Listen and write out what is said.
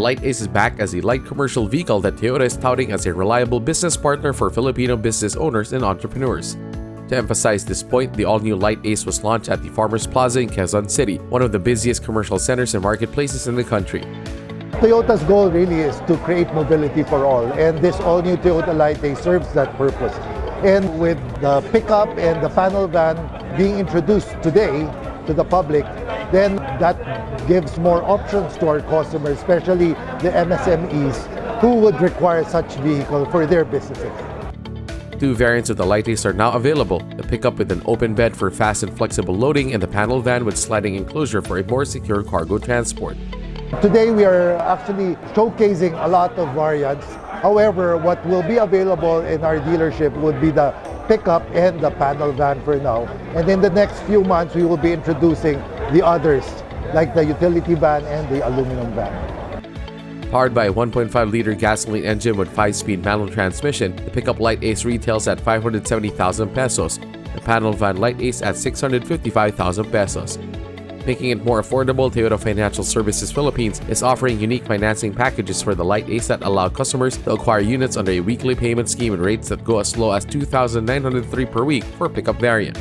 Lite Ace is back as a light commercial vehicle that Toyota is touting as a reliable business partner for Filipino business owners and entrepreneurs. To emphasize this point, the all-new Lite Ace was launched at the Farmers Plaza in Quezon City, one of the busiest commercial centers and marketplaces in the country. Toyota's goal really is to create mobility for all, and this all-new Toyota Lite Ace serves that purpose. And with the pickup and the panel van being introduced today to the public, then that gives more options to our customers, especially the MSMEs who would require such vehicle for their businesses. Two variants of the Lite Ace are now available: the pickup with an open bed for fast and flexible loading and the panel van with sliding enclosure for a more secure cargo transport. Today we are actually showcasing a lot of variants. However, what will be available in our dealership would be the pickup and the panel van for now. And in the next few months, we will be introducing the others, like the utility van and the aluminum van. Powered by a 1.5-liter gasoline engine with 5-speed manual transmission, the pickup Lite Ace retails at 570,000 pesos, the panel van Lite Ace at 655,000 pesos. Making it more affordable, Toyota Financial Services Philippines is offering unique financing packages for the Lite Ace that allow customers to acquire units under a weekly payment scheme at rates that go as low as 2,903 per week for pickup variant.